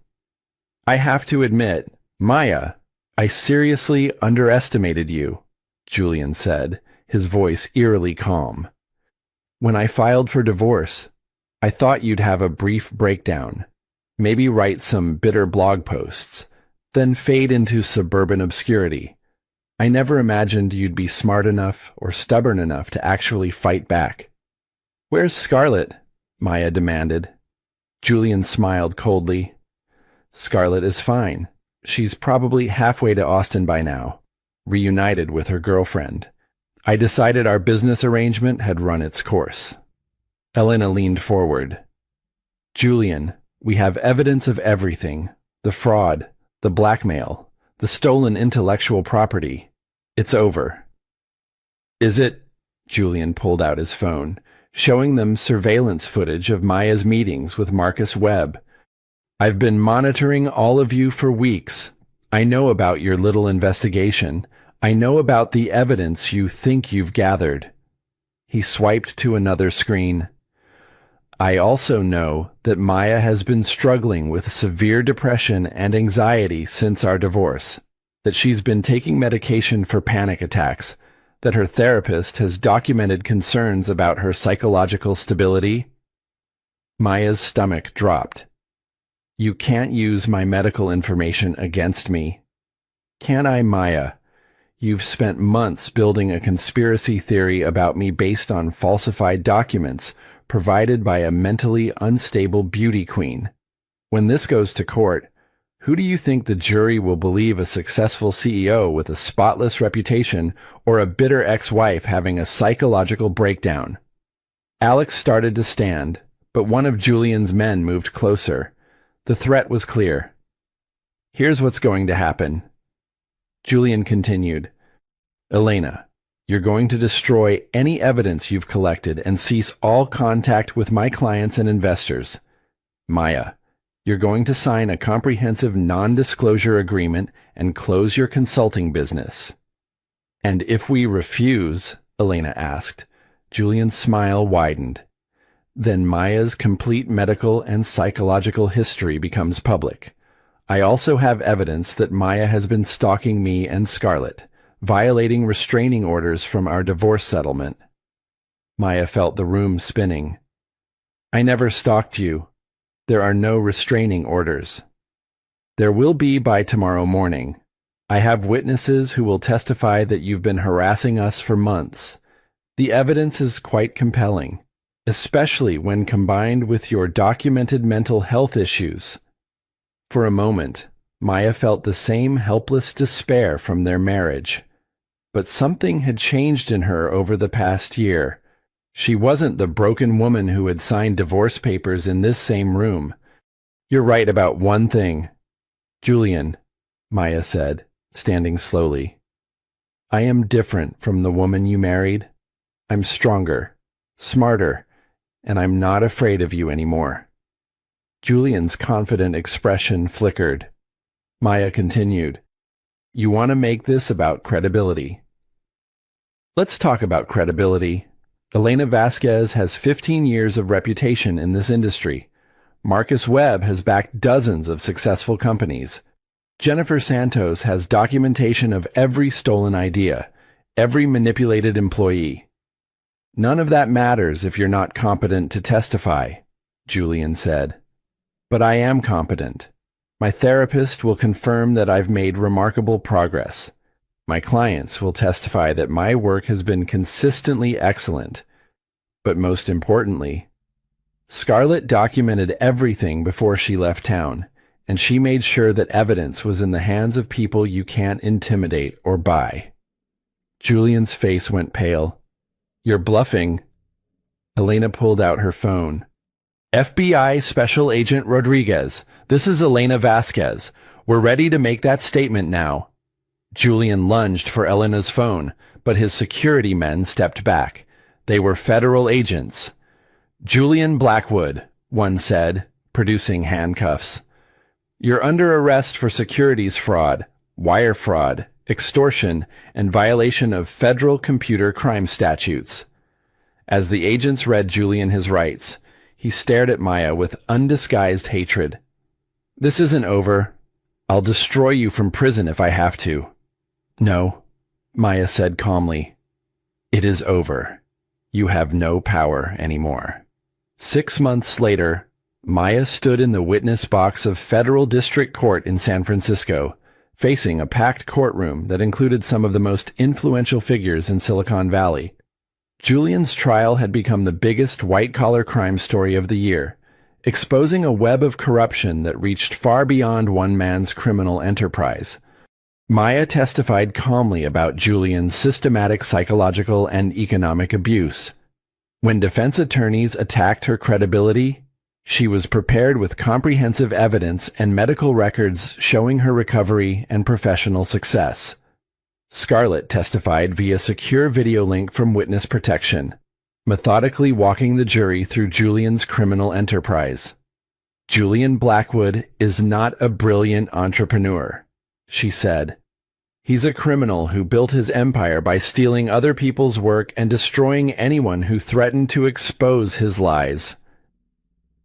"I have to admit, Maya, I seriously underestimated you," Julian said, his voice eerily calm. "When I filed for divorce, I thought you'd have a brief breakdown, maybe write some bitter blog posts, then fade into suburban obscurity. I never imagined you'd be smart enough or stubborn enough to actually fight back." "Where's Scarlett?" Maya demanded. Julian smiled coldly. "Scarlett is fine. She's probably halfway to Austin by now, reunited with her girlfriend. I decided our business arrangement had run its course." Elena leaned forward. "Julian, we have evidence of everything: the fraud, the blackmail, the stolen intellectual property. It's over." "Is it?" Julian pulled out his phone, showing them surveillance footage of Maya's meetings with Marcus Webb. "I've been monitoring all of you for weeks. I know about your little investigation. I know about the evidence you think you've gathered." He swiped to another screen. "I also know that Maya has been struggling with severe depression and anxiety since our divorce, that she's been taking medication for panic attacks, that her therapist has documented concerns about her psychological stability." Maya's stomach dropped. You can't use my medical information against me. Can I, Maya? You've spent months building a conspiracy theory about me based on falsified documents provided by a mentally unstable beauty queen. When this goes to court, who do you think the jury will believe, a successful CEO with a spotless reputation or a bitter ex-wife having a psychological breakdown? Alex started to stand, but one of Julian's men moved closer. The threat was clear. Here's what's going to happen. Julian continued. Elena, you're going to destroy any evidence you've collected and cease all contact with my clients and investors. Maya, you're going to sign a comprehensive non-disclosure agreement and close your consulting business. And if we refuse, Elena asked. Julian's smile widened. Then Maya's complete medical and psychological history becomes public. I also have evidence that Maya has been stalking me and Scarlett, violating restraining orders from our divorce settlement. Maya felt the room spinning. I never stalked you. There are no restraining orders. There will be by tomorrow morning. I have witnesses who will testify that you've been harassing us for months. The evidence is quite compelling, especially when combined with your documented mental health issues. For a moment, Maya felt the same helpless despair from their marriage. But something had changed in her over the past year. She wasn't the broken woman who had signed divorce papers in this same room. You're right about one thing, Julian, Maya said, standing slowly. I am different from the woman you married. I'm stronger, smarter, and I'm not afraid of you anymore. Julian's confident expression flickered. Maya continued. You want to make this about credibility. Let's talk about credibility. Elena Vasquez has 15 years of reputation in this industry. Marcus Webb has backed dozens of successful companies. Jennifer Santos has documentation of every stolen idea, every manipulated employee. None of that matters if you're not competent to testify, Julian said. But I am competent. My therapist will confirm that I've made remarkable progress. My clients will testify that my work has been consistently excellent. But most importantly, Scarlett documented everything before she left town, and she made sure that evidence was in the hands of people you can't intimidate or buy. Julian's face went pale. You're bluffing. Elena pulled out her phone. FBI Special Agent Rodriguez, this is Elena Vasquez. We're ready to make that statement now. Julian lunged for Elena's phone, but his security men stepped back. They were federal agents. Julian Blackwood, one said, producing handcuffs. You're under arrest for securities fraud, wire fraud, extortion, and violation of federal computer crime statutes. As the agents read Julian his rights, he stared at Maya with undisguised hatred. This isn't over. I'll destroy you from prison if I have to. No, Maya said calmly. It is over. You have no power anymore. 6 months later, Maya stood in the witness box of Federal District Court in San Francisco, facing a packed courtroom that included some of the most influential figures in Silicon Valley. Julian's trial had become the biggest white-collar crime story of the year, exposing a web of corruption that reached far beyond one man's criminal enterprise. Maya testified calmly about Julian's systematic psychological and economic abuse. When defense attorneys attacked her credibility, she was prepared with comprehensive evidence and medical records showing her recovery and professional success. Scarlett testified via secure video link from witness protection, methodically walking the jury through Julian's criminal enterprise. Julian Blackwood is not a brilliant entrepreneur, she said. He's a criminal who built his empire by stealing other people's work and destroying anyone who threatened to expose his lies.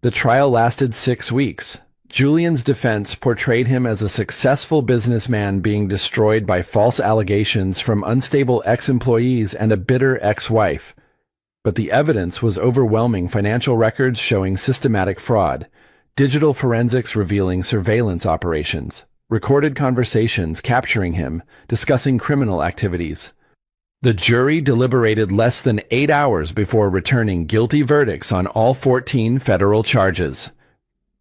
The trial lasted 6 weeks. Julian's defense portrayed him as a successful businessman being destroyed by false allegations from unstable ex-employees and a bitter ex-wife. but the evidence was overwhelming: financial records showing systematic fraud, digital forensics revealing surveillance operations, recorded conversations capturing him discussing criminal activities. The jury deliberated less than 8 hours before returning guilty verdicts on all 14 federal charges.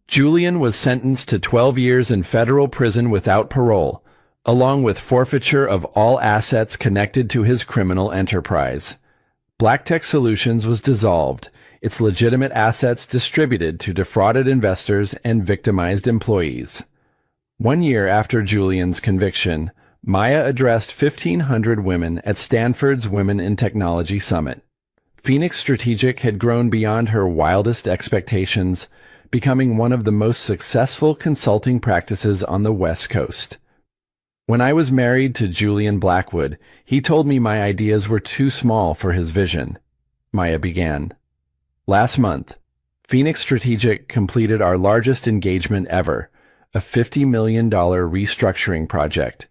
Julian was sentenced to 12 years in federal prison without parole, along with forfeiture of all assets connected to his criminal enterprise. Black Tech Solutions was dissolved, its legitimate assets distributed to defrauded investors and victimized employees. 1 year after Julian's conviction, Maya addressed 1,500 women at Stanford's Women in Technology Summit. Phoenix Strategic had grown beyond her wildest expectations, becoming one of the most successful consulting practices on the West Coast. When I was married to Julian Blackwood, he told me my ideas were too small for his vision. Maya began. Last month, Phoenix Strategic completed our largest engagement ever, a $50 million restructuring project.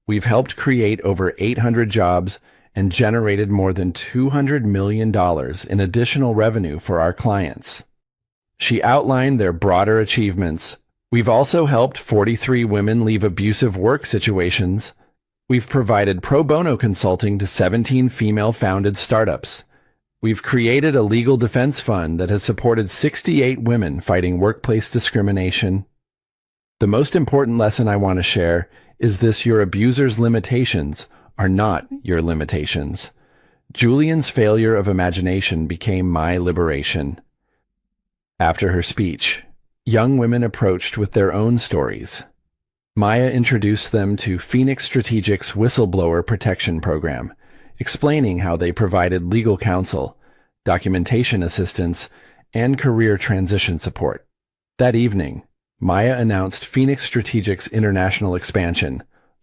We've helped create over 800 jobs and generated more than $200 million in additional revenue for our clients. She outlined their broader achievements. We've also helped 43 women leave abusive work situations. We've provided pro bono consulting to 17 female-founded startups. We've created a legal defense fund that has supported 68 women fighting workplace discrimination. The most important lesson I want to share is this: your abuser's limitations are not your limitations. Julian's failure of imagination became my liberation. After her speech, young women approached with their own stories. Maya introduced them to Phoenix Strategic's Whistleblower Protection Program, explaining how they provided legal counsel, documentation assistance, and career transition support. That evening, Maya announced Phoenix Strategic's international expansion,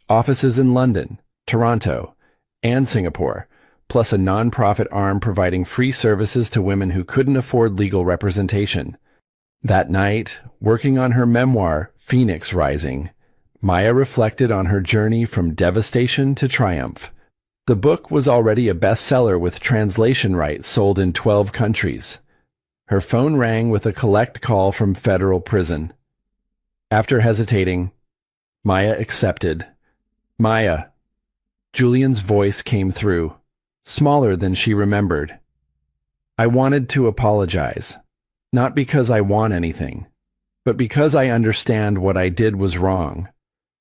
offices in London, Toronto, and Singapore, plus a nonprofit arm providing free services to women who couldn't afford legal representation. That night, working on her memoir, Phoenix Rising, Maya reflected on her journey from devastation to triumph. The book was already a bestseller with translation rights sold in 12 countries. Her phone rang with a collect call from federal prison. After hesitating, Maya accepted. Maya. Julian's voice came through, smaller than she remembered. I wanted to apologize, not because I want anything, but because I understand what I did was wrong.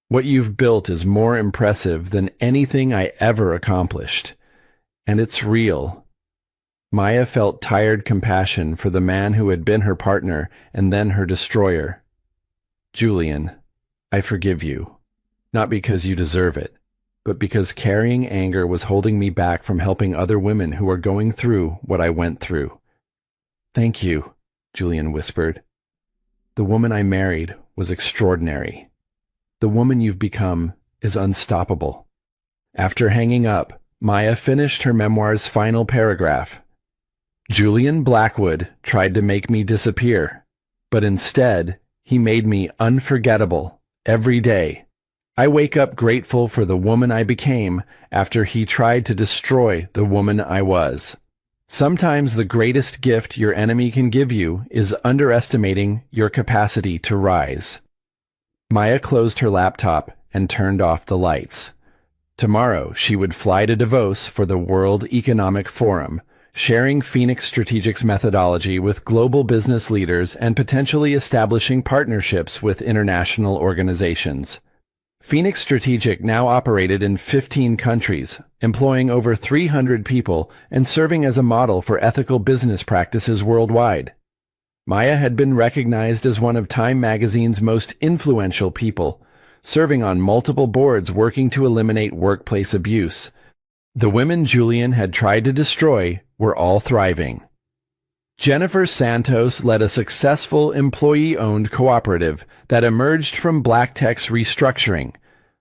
What you've built is more impressive than anything I ever accomplished, and it's real. Maya felt tired compassion for the man who had been her partner and then her destroyer. Julian, I forgive you, not because you deserve it, but because carrying anger was holding me back from helping other women who are going through what I went through. Thank you, Julian whispered. The woman I married was extraordinary. The woman you've become is unstoppable. After hanging up, Maya finished her memoir's final paragraph. Julian Blackwood tried to make me disappear, but instead, he made me unforgettable every day. I wake up grateful for the woman I became after he tried to destroy the woman I was. Sometimes the greatest gift your enemy can give you is underestimating your capacity to rise. Maya closed her laptop and turned off the lights. Tomorrow, she would fly to Davos for the World Economic Forum, sharing Phoenix Strategic's methodology with global business leaders and potentially establishing partnerships with international organizations. Phoenix Strategic now operated in 15 countries, employing over 300 people and serving as a model for ethical business practices worldwide. Maya had been recognized as one of Time magazine's most influential people, serving on multiple boards working to eliminate workplace abuse. The women Julian had tried to destroy were all thriving. Jennifer Santos led a successful employee-owned cooperative that emerged from Black Tech's restructuring.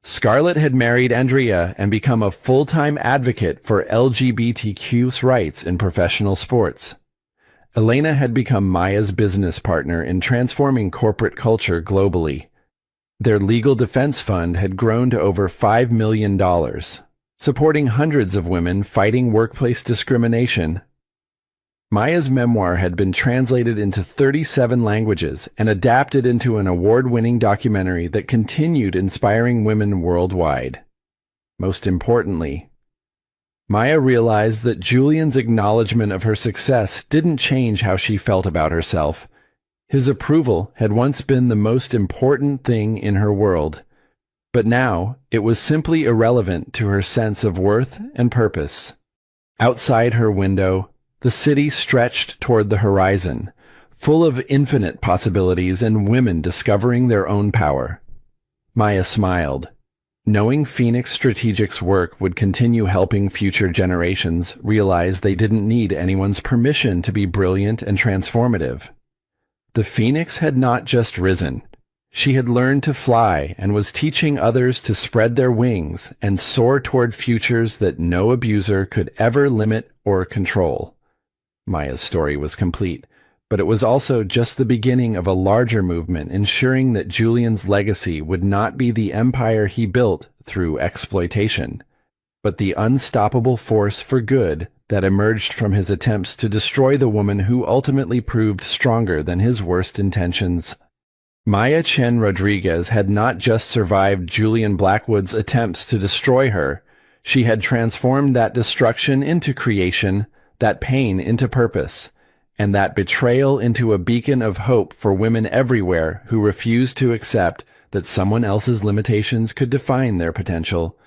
Scarlett had married Andrea and become a full-time advocate for LGBTQ rights in professional sports. Elena had become Maya's business partner in transforming corporate culture globally. Their legal defense fund had grown to over $5 million, supporting hundreds of women fighting workplace discrimination. Maya's memoir had been translated into 37 languages and adapted into an award-winning documentary that continued inspiring women worldwide. Most importantly, Maya realized that Julian's acknowledgement of her success didn't change how she felt about herself. His approval had once been the most important thing in her world, but now it was simply irrelevant to her sense of worth and purpose. Outside her window, the city stretched toward the horizon, full of infinite possibilities and women discovering their own power. Maya smiled. Knowing Phoenix Strategic's work would continue helping future generations realize they didn't need anyone's permission to be brilliant and transformative. The Phoenix had not just risen. She had learned to fly and was teaching others to spread their wings and soar toward futures that no abuser could ever limit or control. Maya's story was complete, but it was also just the beginning of a larger movement ensuring that Julian's legacy would not be the empire he built through exploitation, but the unstoppable force for good that emerged from his attempts to destroy the woman who ultimately proved stronger than his worst intentions. Maya Chen Rodriguez had not just survived Julian Blackwood's attempts to destroy her, she had transformed that destruction into creation, that pain into purpose, and that betrayal into a beacon of hope for women everywhere who refused to accept that someone else's limitations could define their potential,